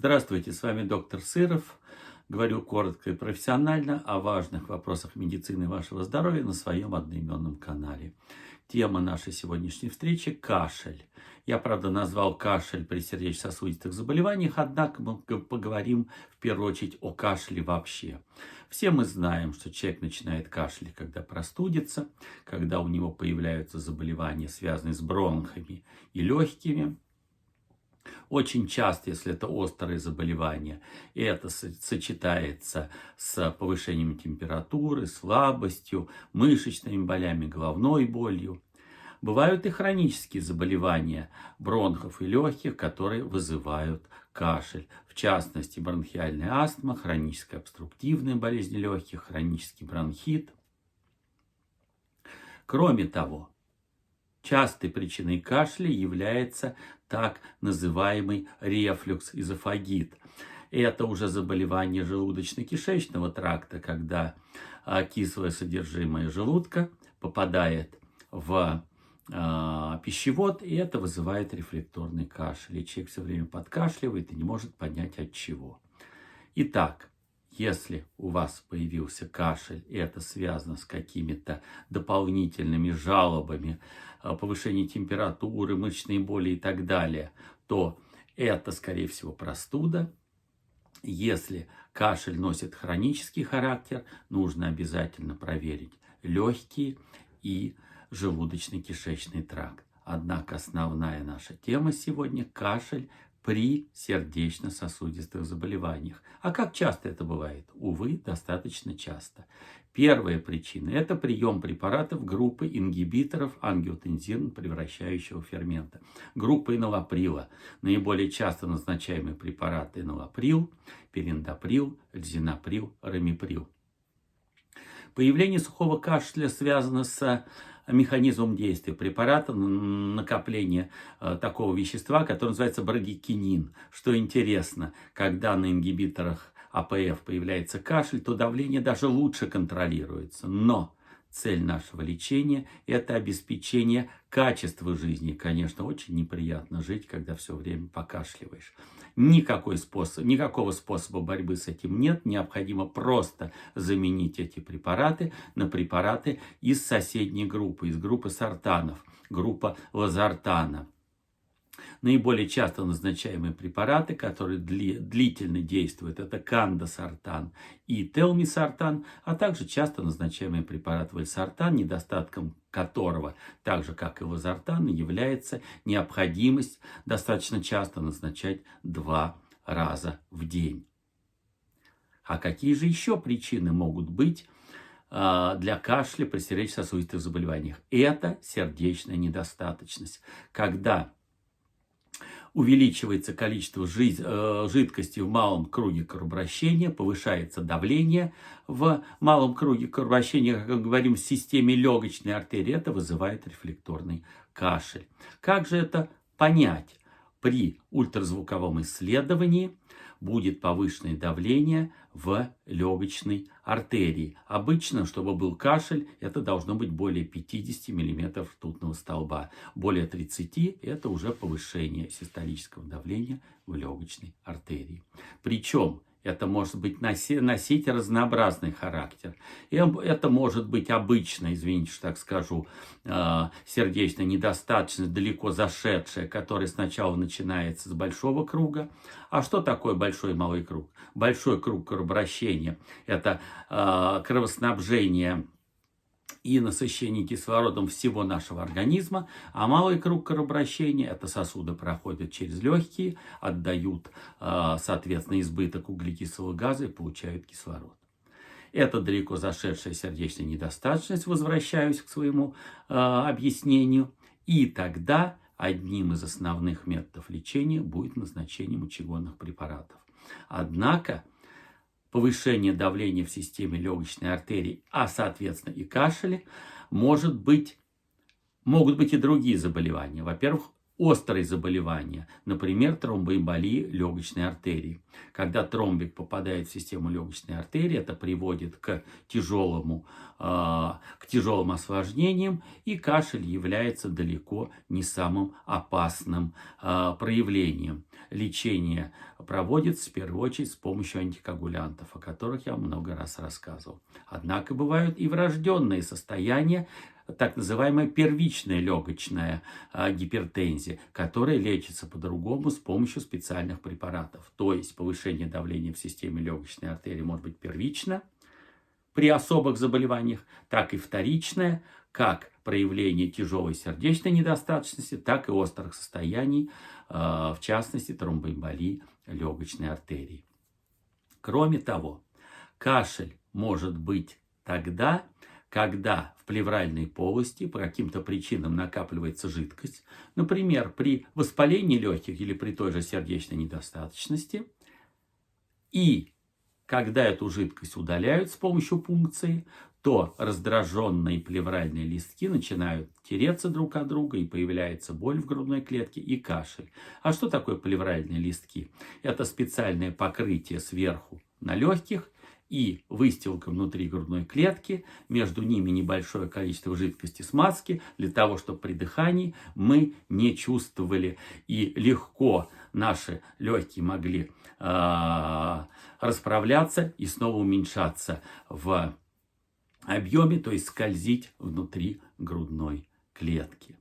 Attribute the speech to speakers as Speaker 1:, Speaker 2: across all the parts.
Speaker 1: Здравствуйте, с вами доктор Сыров. Говорю коротко и профессионально о важных вопросах медицины и вашего здоровья на своем одноименном канале. Тема нашей сегодняшней встречи – кашель. Я, правда, назвал кашель при сердечно-сосудистых заболеваниях, однако мы поговорим в первую очередь о кашле вообще. Все мы знаем, что человек начинает кашлять, когда простудится, когда у него появляются заболевания, связанные с бронхами и легкими. Очень часто, если это острые заболевания, это сочетается с повышением температуры, слабостью, мышечными болями, головной болью. Бывают и хронические заболевания бронхов и легких, которые вызывают кашель. В частности, бронхиальная астма, хроническая обструктивная болезнь легких, хронический бронхит. Кроме того, частой причиной кашля является так называемый рефлюкс-эзофагит. Это уже заболевание желудочно-кишечного тракта, когда кислое содержимое желудка попадает в пищевод, и это вызывает рефлекторный кашель. И человек все время подкашливает и не может понять от чего. Итак, если у вас появился кашель, и это связано с какими-то дополнительными жалобами, повышением температуры, мышечной боли и так далее, то это, скорее всего, простуда. Если кашель носит хронический характер, нужно обязательно проверить легкие и желудочно-кишечный тракт. Однако основная наша тема сегодня – кашель при сердечно-сосудистых заболеваниях. А как часто это бывает? Увы, достаточно часто. Первая причина – это прием препаратов группы ингибиторов ангиотензин превращающего фермента. Группа энолаприла. Наиболее часто назначаемые препараты энолаприл, пиридоприл, лизинаприл, рамиприл. Появление сухого кашля связано с механизмом действия препарата, накопление такого вещества, которое называется брадикинин. Что интересно, когда на ингибиторах АПФ появляется кашель, то давление даже лучше контролируется. Но цель нашего лечения – это обеспечение качества жизни. Конечно, очень неприятно жить, когда все время покашливаешь. Никакого способа борьбы с этим нет. Необходимо просто заменить эти препараты на препараты из соседней группы, из группы сартанов, группа лозартана. Наиболее часто назначаемые препараты, которые длительно действуют, это кандасартан и телмисартан, а также часто назначаемый препарат вальсартан, недостатком которого, так же как и лозартан, является необходимость достаточно часто назначать 2 раза в день. А какие же еще причины могут быть для кашля при сердечно-сосудистых заболеваниях? Это сердечная недостаточность. Когда увеличивается количество жидкости в малом круге кровообращения, повышается давление в малом круге кровообращения, как мы говорим, в системе легочной артерии. Это вызывает рефлекторный кашель. Как же это понять? При ультразвуковом исследовании будет повышенное давление в легочной артерии. Обычно, чтобы был кашель, это должно быть более 50 мм ртутного столба. Более 30 – это уже повышение систолического давления в легочной артерии. Причем это может носить разнообразный характер. Это может быть обычно, извините, что так скажу, сердечная недостаточность, далеко зашедшая, которая сначала начинается с большого круга. А что такое большой и малый круг? Большой круг кровообращения – это кровоснабжение и насыщение кислородом всего нашего организма, а малый круг кровообращения – это сосуды проходят через легкие, отдают, соответственно, избыток углекислого газа и получают кислород. Это далеко зашедшая сердечная недостаточность, возвращаюсь к своему объяснению, и тогда одним из основных методов лечения будет назначение мочегонных препаратов. Однако повышение давления в системе легочной артерии, а соответственно и кашель, могут быть и другие заболевания. Во-первых, острые заболевания, например, тромбоэмболии легочной артерии. Когда тромбик попадает в систему легочной артерии, это приводит к тяжелым осложнениям, и кашель является далеко не самым опасным проявлением. Лечение проводится в первую очередь с помощью антикоагулянтов, о которых я много раз рассказывал. Однако бывают и врожденные состояния, так называемая первичная легочная гипертензия, которая лечится по-другому с помощью специальных препаратов. То есть повышение давления в системе легочной артерии может быть первично при особых заболеваниях, так и вторичное, как проявление тяжелой сердечной недостаточности, так и острых состояний, в частности тромбоэмболии легочной артерии. Кроме того, кашель может быть тогда, когда в плевральной полости по каким-то причинам накапливается жидкость, например, при воспалении легких или при той же сердечной недостаточности, и когда эту жидкость удаляют с помощью пункции, то раздраженные плевральные листки начинают тереться друг от друга, и появляется боль в грудной клетке и кашель. А что такое плевральные листки? Это специальное покрытие сверху на легких и выстилка внутри грудной клетки, между ними небольшое количество жидкости смазки, для того, чтобы при дыхании мы не чувствовали и легко наши легкие могли расправляться и снова уменьшаться в объеме, то есть скользить внутри грудной клетки.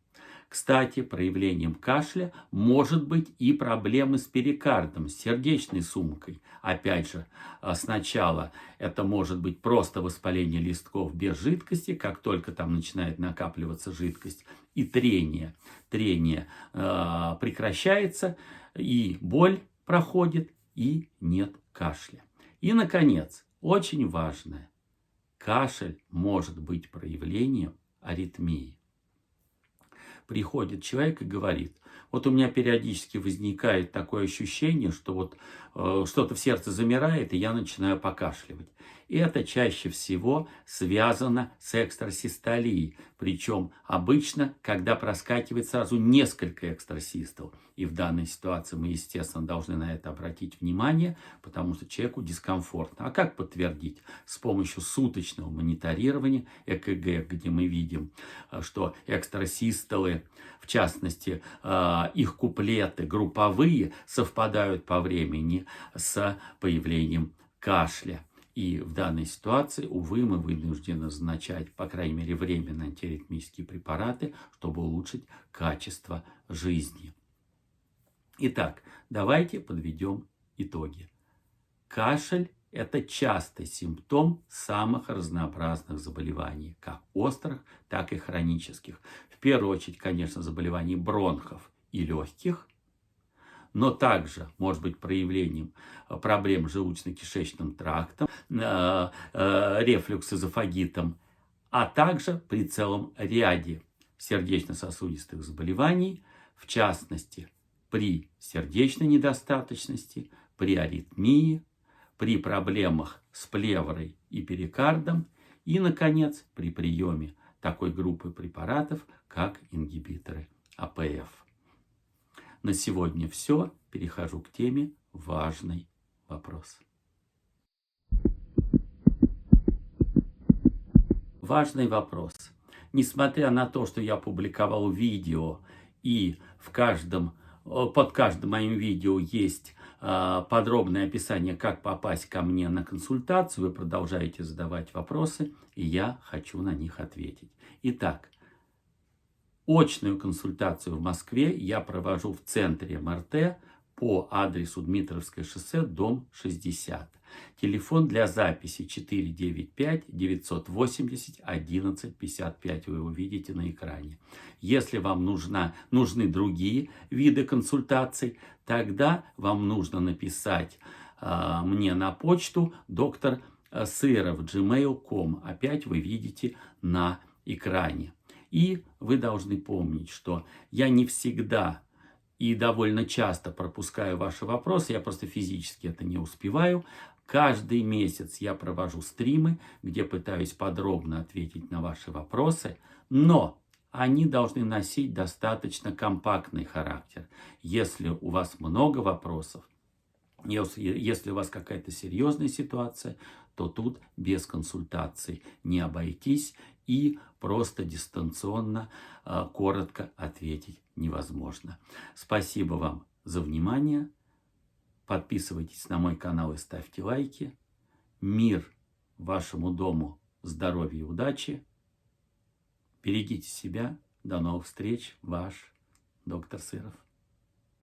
Speaker 1: Кстати, проявлением кашля может быть и проблемы с перикардом, с сердечной сумкой. Опять же, сначала это может быть просто воспаление листков без жидкости, как только там начинает накапливаться жидкость, и трение. Трение прекращается, и боль проходит, и нет кашля. И, наконец, очень важное. Кашель может быть проявлением аритмии. Приходит человек и говорит: вот у меня периодически возникает такое ощущение, что вот что-то в сердце замирает, и я начинаю покашливать. И это чаще всего связано с экстрасистолией. Причем обычно, когда проскакивает сразу несколько экстрасистол. И в данной ситуации мы, естественно, должны на это обратить внимание, потому что человеку дискомфортно. А как подтвердить? С помощью суточного мониторирования ЭКГ, где мы видим, что экстрасистолы, в частности, их куплеты групповые, совпадают по времени с появлением кашля. И в данной ситуации, увы, мы вынуждены назначать, по крайней мере, временно антиаритмические препараты, чтобы улучшить качество жизни. Итак, давайте подведем итоги. Кашель – это частый симптом самых разнообразных заболеваний, как острых, так и хронических. В первую очередь, конечно, заболеваний бронхов и легких, но также может быть проявлением проблем с желудочно-кишечным трактом, рефлюкс-эзофагитом, а также при целом ряде сердечно-сосудистых заболеваний, в частности, при сердечной недостаточности, при аритмии, при проблемах с плеврой и перикардом и, наконец, при приеме такой группы препаратов, как ингибиторы АПФ. На сегодня все. Перехожу к теме «Важный вопрос». Важный вопрос. Несмотря на то, что я публиковал видео, и под каждым моим видео есть подробное описание, как попасть ко мне на консультацию, вы продолжаете задавать вопросы, и я хочу на них ответить. Итак, очную консультацию в Москве я провожу в центре МРТ по адресу Дмитровское шоссе, дом 60. Телефон для записи 495-980-1155. Вы его видите на экране. Если вам нужны другие виды консультаций, тогда вам нужно написать мне на почту dr.sыров@gmail.com. Опять вы видите на экране. И вы должны помнить, что я не всегда и довольно часто пропускаю ваши вопросы, я просто физически это не успеваю. Каждый месяц я провожу стримы, где пытаюсь подробно ответить на ваши вопросы, но они должны носить достаточно компактный характер. Если у вас много вопросов, если у вас какая-то серьезная ситуация, то тут без консультаций не обойтись, и просто дистанционно, коротко ответить невозможно. Спасибо вам за внимание. Подписывайтесь на мой канал и ставьте лайки. Мир вашему дому, здоровья и удачи. Берегите себя. До новых встреч. Ваш доктор Сыров.